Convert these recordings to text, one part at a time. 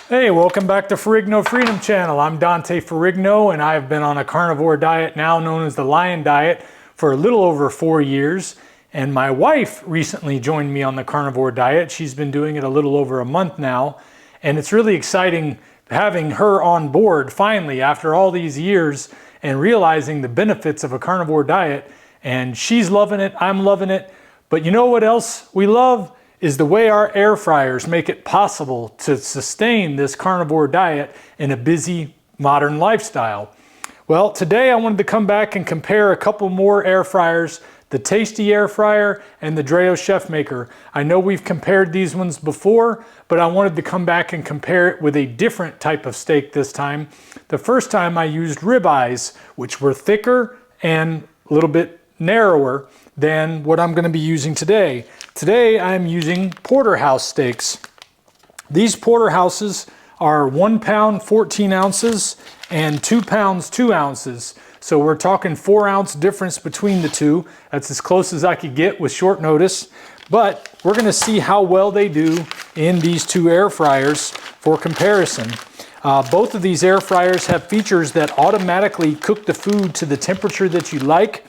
Hey, welcome back to Ferrigno Freedom channel. I'm Dante Ferrigno and I've been on a carnivore diet now known as the Lion diet for a little over 4 years. And my wife recently joined me on the carnivore diet. She's been doing it a little over a month now. And it's really exciting having her on board finally after all these years and realizing the benefits of a carnivore diet. And she's loving it, I'm loving it. But you know what else we love? Is the way our air fryers make it possible to sustain this carnivore diet in a busy modern lifestyle. Well, today I wanted to come back and compare a couple more air fryers, the Tastee air fryer and the Dreo ChefMaker. I know we've compared these ones before, but I wanted to come back and compare it with a different type of steak this time. The first time I used ribeyes, which were thicker and a little bit narrower than what I'm going to be using today. Today I'm using Porterhouse steaks. These Porterhouses are 1 pound 14 ounces and 2 pounds 2 ounces. So we're talking 4 ounce difference between the two. That's as close as I could get with short notice. But we're going to see how well they do in these two air fryers for comparison. Both of these air fryers have features that automatically cook the food to the temperature that you like.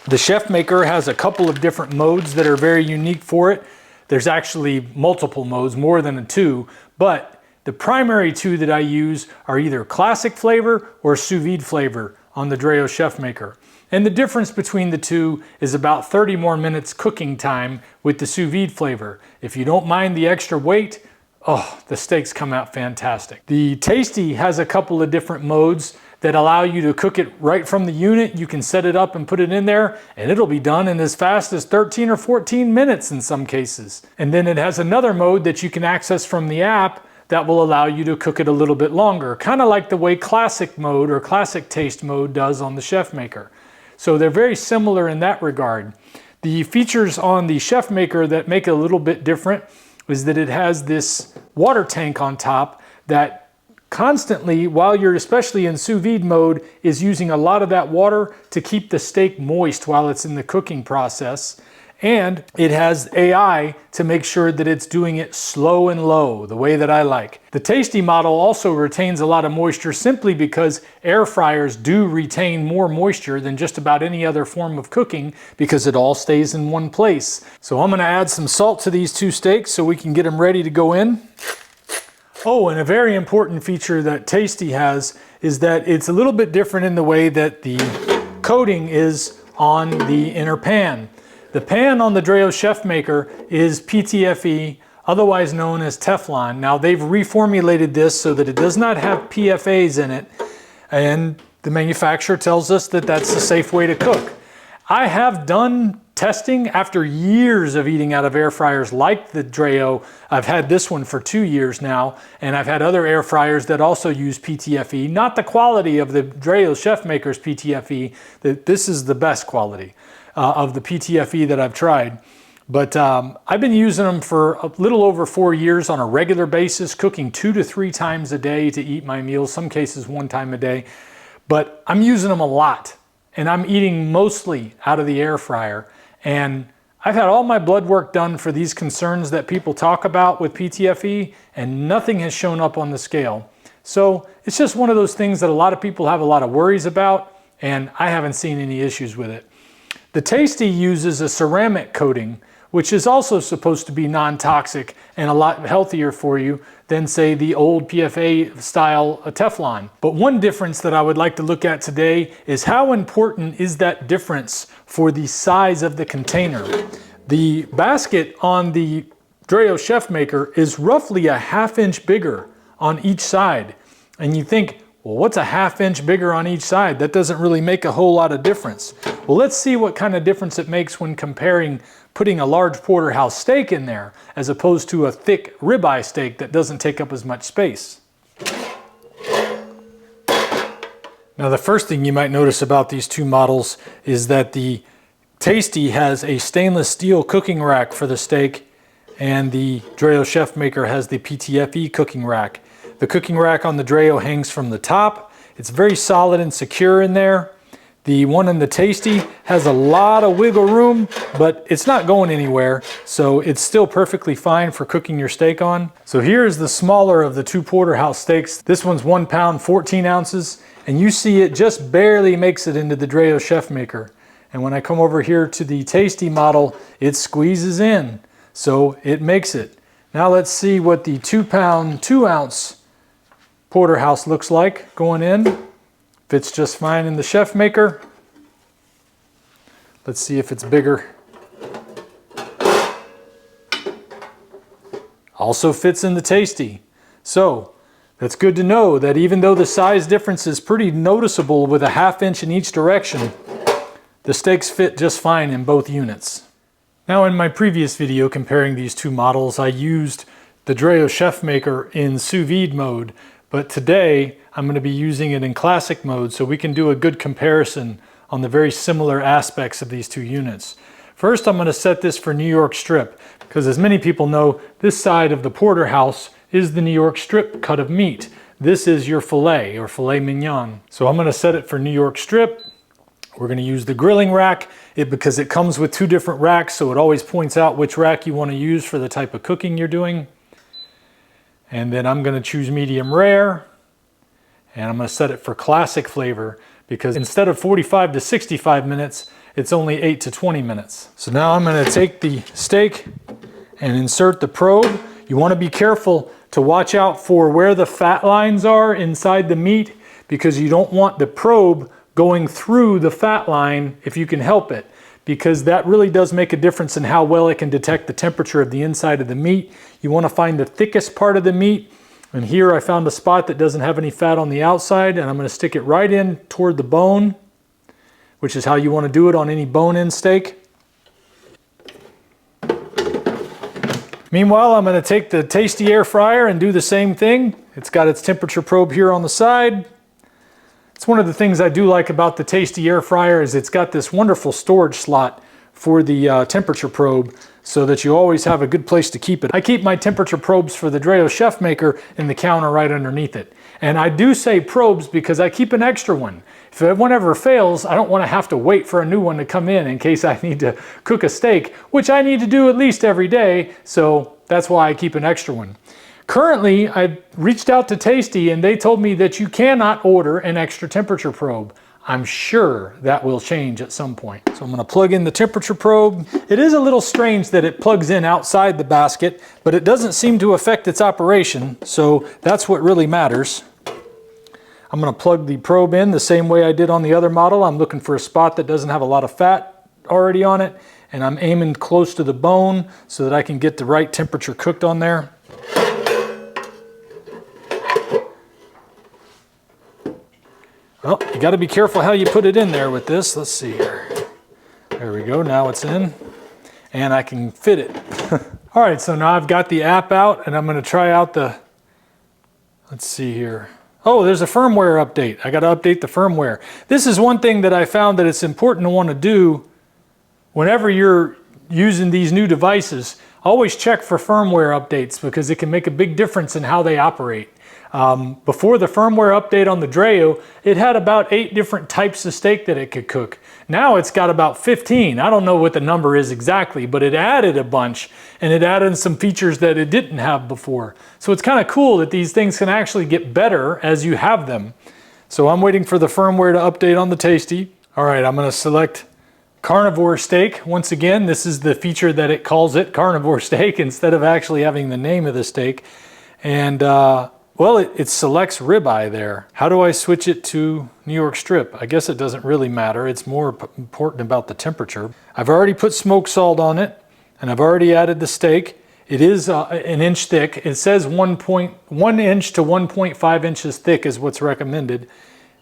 The ChefMaker has a couple of different modes that are very unique for it. There's actually multiple modes, more than 2, but the primary 2 that I use are either classic flavor or sous vide flavor on the Dreo ChefMaker. And the difference between the two is about 30 more minutes cooking time with the sous vide flavor. If you don't mind the extra weight, oh, the steaks come out fantastic. The Tastee has a couple of different modes that allow you to cook it right from the unit. You can set it up and put it in there and it'll be done in as fast as 13 or 14 minutes in some cases. And then it has another mode that you can access from the app that will allow you to cook it a little bit longer, kind of like the way classic mode or classic taste mode does on the ChefMaker. So they're very similar in that regard. The features on the ChefMaker that make it a little bit different is that it has this water tank on top that constantly, while you're especially in sous vide mode, is using a lot of that water to keep the steak moist while it's in the cooking process. And it has AI to make sure that it's doing it slow and low, the way that I like. The Tastee model also retains a lot of moisture simply because air fryers do retain more moisture than just about any other form of cooking because it all stays in one place. So I'm gonna add some salt to these two steaks so we can get them ready to go in. Oh, and a very important feature that Tastee has is that it's a little bit different in the way that the coating is on the inner pan. The pan on the Dreo ChefMaker is PTFE, otherwise known as Teflon. Now they've reformulated this so that it does not have PFAs in it, and the manufacturer tells us that that's a safe way to cook. I have done testing after years of eating out of air fryers like the Dreo. I've had this one for 2 years now, and I've had other air fryers that also use PTFE. Not the quality of the Dreo ChefMaker's PTFE. This is the best quality of the PTFE that I've tried. But I've been using them for a little over 4 years on a regular basis, cooking 2 to 3 times a day to eat my meals, some cases 1 time a day. But I'm using them a lot, and I'm eating mostly out of the air fryer. And I've had all my blood work done for these concerns that people talk about with PTFE, and nothing has shown up on the scale. So it's just one of those things that a lot of people have a lot of worries about, and I haven't seen any issues with it. The Tastee uses a ceramic coating, which is also supposed to be non-toxic and a lot healthier for you than, say, the old PFA style Teflon. But one difference that I would like to look at today is how important is that difference for the size of the container. The basket on the Dreo ChefMaker is roughly a 1/2 inch bigger on each side. And you think, well, what's a 1/2 inch bigger on each side? That doesn't really make a whole lot of difference. Well, let's see what kind of difference it makes when comparing putting a large porterhouse steak in there as opposed to a thick ribeye steak that doesn't take up as much space. Now, the first thing you might notice about these two models is that the Tastee has a stainless steel cooking rack for the steak, and the Dreo ChefMaker has the PTFE cooking rack. The cooking rack on the Dreo hangs from the top. It's very solid and secure in there. The one in the Tastee has a lot of wiggle room, but it's not going anywhere, so it's still perfectly fine for cooking your steak on. So here's the smaller of the two Porterhouse steaks. This one's 1 pound, 14 ounces, and you see it just barely makes it into the Dreo ChefMaker. And when I come over here to the Tastee model, it squeezes in, so it makes it. Now let's see what the 2 pound, 2 ounce Porterhouse looks like going in. Fits just fine in the ChefMaker. Let's see if it's bigger. Also fits in the Tastee. So that's good to know that even though the size difference is pretty noticeable with a 1/2 inch in each direction, the steaks fit just fine in both units. Now in my previous video comparing these two models, I used the Dreo ChefMaker in sous vide mode, but today I'm going to be using it in classic mode so we can do a good comparison on the very similar aspects of these two units. First, I'm going to set this for New York strip because, as many people know, this side of the Porterhouse is the New York strip cut of meat. This is your filet or filet mignon. So I'm going to set it for New York strip. We're going to use the grilling rack because it comes with 2 different racks, so it always points out which rack you want to use for the type of cooking you're doing. And then I'm going to choose medium rare, and I'm going to set it for classic flavor because instead of 45 to 65 minutes, it's only 8 to 20 minutes. So now I'm going to take the steak and insert the probe. You want to be careful to watch out for where the fat lines are inside the meat because you don't want the probe going through the fat line if you can help it, because that really does make a difference in how well it can detect the temperature of the inside of the meat. You want to find the thickest part of the meat, and here I found a spot that doesn't have any fat on the outside, and I'm going to stick it right in toward the bone, which is how you want to do it on any bone-in steak. Meanwhile, I'm going to take the Tastee air fryer and do the same thing. It's got its temperature probe here on the side. It's one of the things I do like about the Tastee air fryer is it's got this wonderful storage slot for the temperature probe so that you always have a good place to keep it. I keep my temperature probes for the Dreo ChefMaker in the counter right underneath it. And I do say probes because I keep an extra one. If one ever fails, I don't want to have to wait for a new one to come in case I need to cook a steak, which I need to do at least every day, so that's why I keep an extra one. Currently, I reached out to Tastee and they told me that you cannot order an extra temperature probe. I'm sure that will change at some point. So I'm going to plug in the temperature probe. It is a little strange that it plugs in outside the basket, but it doesn't seem to affect its operation, so that's what really matters. I'm going to plug the probe in the same way I did on the other model. I'm looking for a spot that doesn't have a lot of fat already on it, and I'm aiming close to the bone so that I can get the right temperature cooked on there. Well, you got to be careful how you put it in there with this. Let's see here. There we go. Now it's in, and I can fit it. All right, so now I've got the app out, and I'm going to try out the. Let's see here. Oh, there's a firmware update. I got to update the firmware. This is one thing that I found that it's important to want to do whenever you're using these new devices. Always check for firmware updates because it can make a big difference in how they operate. Before the firmware update on the Dreo, it had about 8 different types of steak that it could cook. Now it's got about 15. I don't know what the number is exactly, but it added a bunch, and it added some features that it didn't have before. So it's kind of cool that these things can actually get better as you have them. So I'm waiting for the firmware to update on the Tastee. All right, I'm going to select Carnivore steak. Once again, this is the feature that it calls it, Carnivore steak, instead of actually having the name of the steak. And well, it selects ribeye there. How do I switch it to New York strip? I guess it doesn't really matter. It's more important about the temperature. I've already put smoked salt on it, and I've already added the steak. It is an inch thick. It says 1 inch to 1.5 inches thick is what's recommended.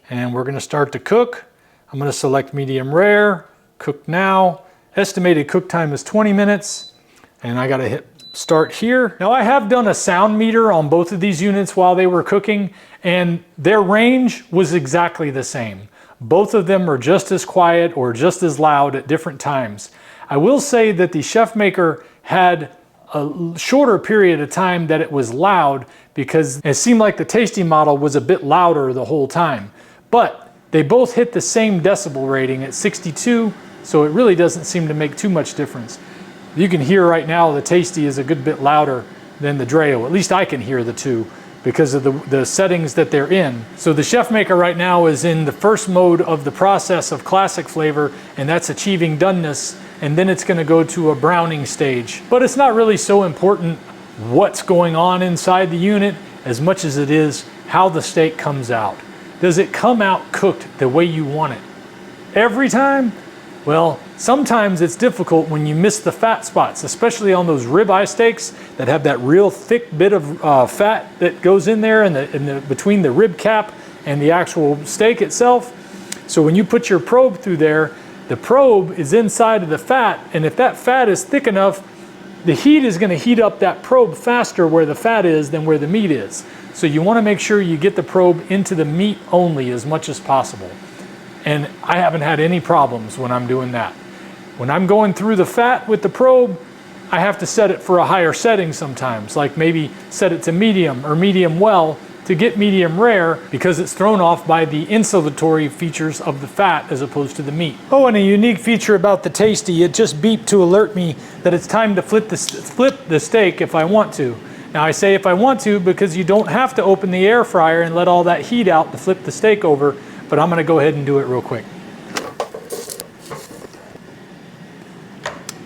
And we're going to start to cook. I'm going to select medium rare, cook now. Estimated cook time is 20 minutes, and I got to hit start here. Now I have done a sound meter on both of these units while they were cooking, and their range was exactly the same. Both of them are just as quiet or just as loud at different times. I will say that the ChefMaker had a shorter period of time that it was loud because it seemed like the Tastee model was a bit louder the whole time. But They both hit the same decibel rating at 62, so it really doesn't seem to make too much difference. You can hear right now the Tastee is a good bit louder than the Dreo. At least I can hear the two because of the settings that they're in. So the ChefMaker right now is in the first mode of the process of classic flavor, and that's achieving doneness, and then it's gonna go to a browning stage. But it's not really so important what's going on inside the unit as much as it is how the steak comes out. Does it come out cooked the way you want it? Every time? Well, sometimes it's difficult when you miss the fat spots, especially on those ribeye steaks that have that real thick bit of fat that goes in there between the rib cap and the actual steak itself. So when you put your probe through there, the probe is inside of the fat, and if that fat is thick enough, the heat is going to heat up that probe faster where the fat is than where the meat is. So you want to make sure you get the probe into the meat only as much as possible. And I haven't had any problems when I'm doing that. When I'm going through the fat with the probe, I have to set it for a higher setting sometimes, like maybe set it to medium or medium well to get medium rare, because it's thrown off by the insulatory features of the fat as opposed to the meat. Oh, and a unique feature about the Tastee, it just beeped to alert me that it's time to flip the steak if I want to. Now I say if I want to because you don't have to open the air fryer and let all that heat out to flip the steak over, but I'm gonna go ahead and do it real quick.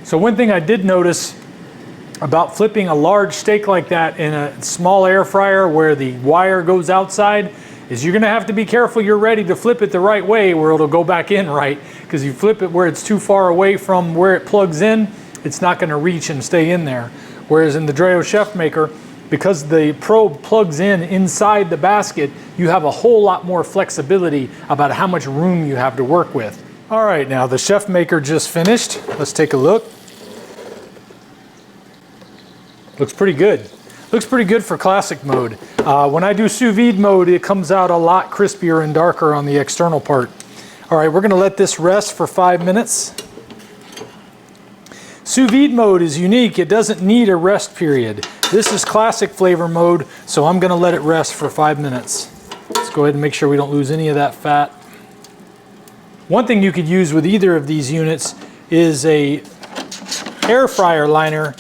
So one thing I did notice about flipping a large steak like that in a small air fryer where the wire goes outside is you're gonna have to be careful you're ready to flip it the right way where it'll go back in right, because you flip it where it's too far away from where it plugs in, it's not gonna reach and stay in there. Whereas in the Dreo ChefMaker, because the probe plugs in inside the basket, you have a whole lot more flexibility about how much room you have to work with. All right, now the ChefMaker just finished. Let's take a look. Looks pretty good. Looks pretty good for classic mode. When I do sous vide mode, it comes out a lot crispier and darker on the external part. All right, we're gonna let this rest for 5 minutes. Sous vide mode is unique. It doesn't need a rest period. This is classic flavor mode, so I'm gonna let it rest for 5 minutes. Let's go ahead and make sure we don't lose any of that fat. One thing you could use with either of these units is a air fryer liner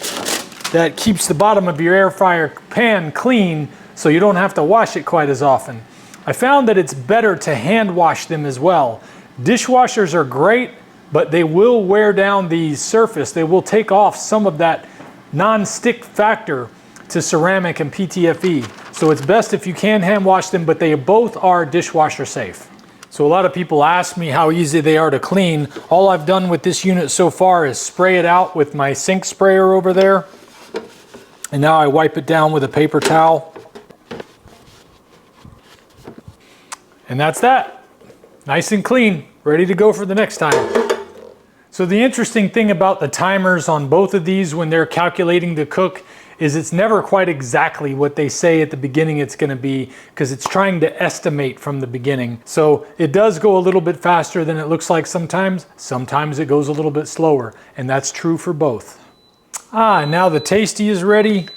that keeps the bottom of your air fryer pan clean so you don't have to wash it quite as often. I found that it's better to hand wash them as well. Dishwashers are great, but they will wear down the surface. They will take off some of that non-stick factor to ceramic and PTFE. So it's best if you can hand wash them, but they both are dishwasher safe. So a lot of people ask me how easy they are to clean. All I've done with this unit so far is spray it out with my sink sprayer over there. And now I wipe it down with a paper towel. And that's that. Nice and clean, ready to go for the next time. So the interesting thing about the timers on both of these when they're calculating the cook is it's never quite exactly what they say at the beginning it's going to be, because it's trying to estimate from the beginning. So it does go a little bit faster than it looks like sometimes. Sometimes it goes a little bit slower, and that's true for both. Now the Tastee is ready.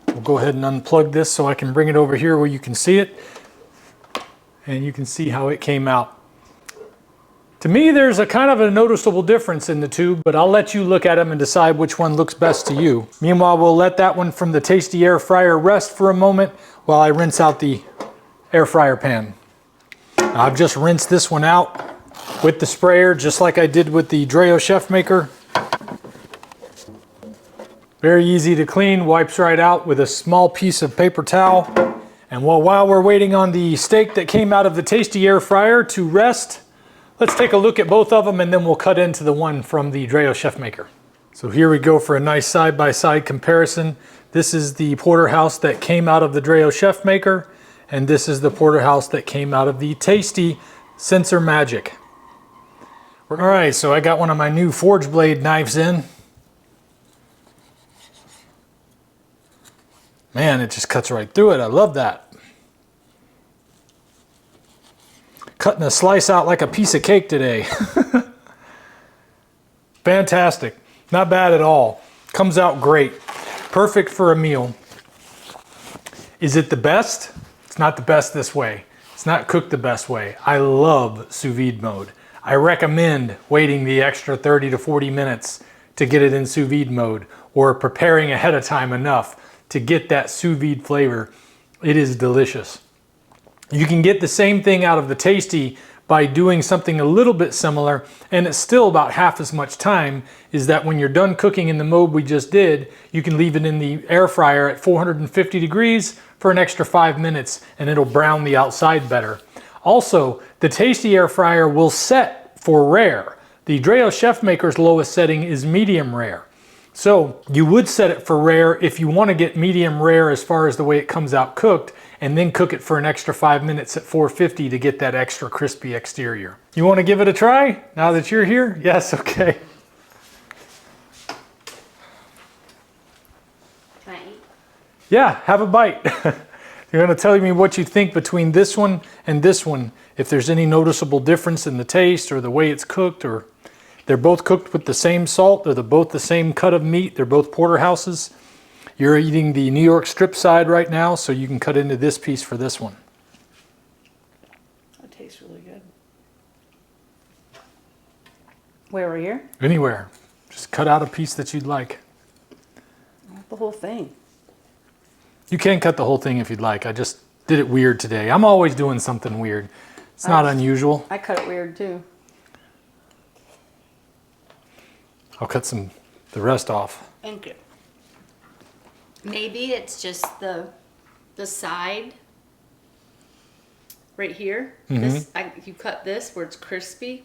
We'll go ahead and unplug this so I can bring it over here where you can see it. And you can see how it came out. To me, there's a kind of a noticeable difference in the two, but I'll let you look at them and decide which one looks best to you. Meanwhile, we'll let that one from the Tastee air fryer rest for a moment while I rinse out the air fryer pan. Now, I've just rinsed this one out with the sprayer, just like I did with the Dreo ChefMaker. Very easy to clean, wipes right out with a small piece of paper towel. And while we're waiting on the steak that came out of the Tastee air fryer to rest, let's take a look at both of them and then we'll cut into the one from the Dreo ChefMaker. So here we go for a nice side-by-side comparison. This is the Porterhouse that came out of the Dreo ChefMaker, and this is the Porterhouse that came out of the Tastee SensorMagic. All right, so I got one of my new forge blade knives in. Man, it just cuts right through it. I love that. Cutting a slice out like a piece of cake today. Fantastic. Not bad at all. Comes out great. Perfect for a meal. Is it the best? It's not the best this way. It's not cooked the best way. I love sous vide mode. I recommend waiting the extra 30 to 40 minutes to get it in sous vide mode, or preparing ahead of time enough to get that sous vide flavor. It is delicious. You can get the same thing out of the Tastee by doing something a little bit similar, and it's still about half as much time, is that when you're done cooking in the mode we just did, you can leave it in the air fryer at 450 degrees for an extra 5 minutes, and it'll brown the outside better. Also, the Tastee air fryer will set for rare. The Dreo ChefMaker's lowest setting is medium rare. So you would set it for rare if you want to get medium rare as far as the way it comes out cooked, and then cook it for an extra 5 minutes at 450 to get that extra crispy exterior. You want to give it a try now that you're here? Yes, okay. Can I eat? Yeah, have a bite. You're going to tell me what you think between this one and this one, if there's any noticeable difference in the taste or the way it's cooked, or they're both cooked with the same salt, they're both the same cut of meat, they're both Porterhouses. You're eating the New York strip side right now, so you can cut into this piece for this one. That tastes really good. Where, right here? Anywhere. Just cut out a piece that you'd like. The whole thing. You can cut the whole thing if you'd like. I just did it weird today. I'm always doing something weird. It's not unusual. I cut it weird too. I'll cut the rest off. Thank you. Maybe it's just the side right here. This, if you cut this where it's crispy,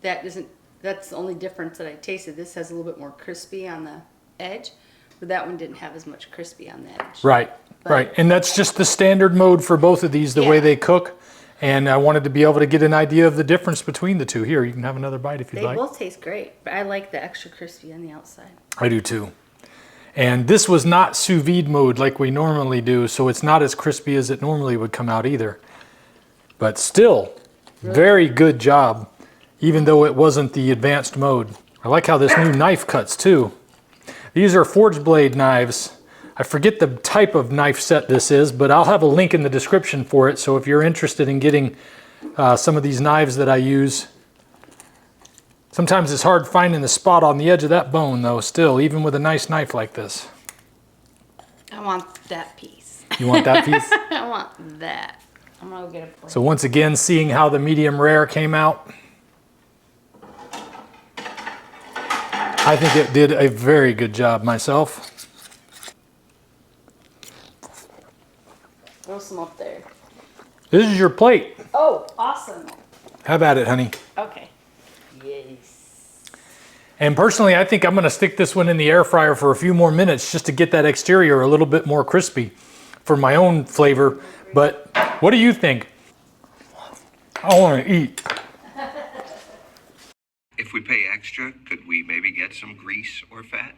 that's the only difference that I tasted. This has a little bit more crispy on the edge, but that one didn't have as much crispy on the edge. Right, right. And that's just the standard mode for both of these, the way they cook. And I wanted to be able to get an idea of the difference between the two. Here, you can have another bite if you'd like. They both taste great, but I like the extra crispy on the outside. I do too. And this was not sous vide mode like we normally do, so it's not as crispy as it normally would come out either. But still, very good job, even though it wasn't the advanced mode. I like how this new knife cuts too. These are forged blade knives. I forget the type of knife set this is, but I'll have a link in the description for it, so if you're interested in getting some of these knives that I use. Sometimes it's hard finding the spot on the edge of that bone though, still, even with a nice knife like this. I want that piece. You want that piece? I want that. I'm gonna go get it for you. So once again, seeing how the medium rare came out, I think it did a very good job myself. Throw some up there. This is your plate. Oh, awesome. Have at it, honey. Okay. Yes. And personally, I think I'm gonna stick this one in the air fryer for a few more minutes just to get that exterior a little bit more crispy for my own flavor. But what do you think? I wanna eat. If we pay extra, could we maybe get some grease or fat?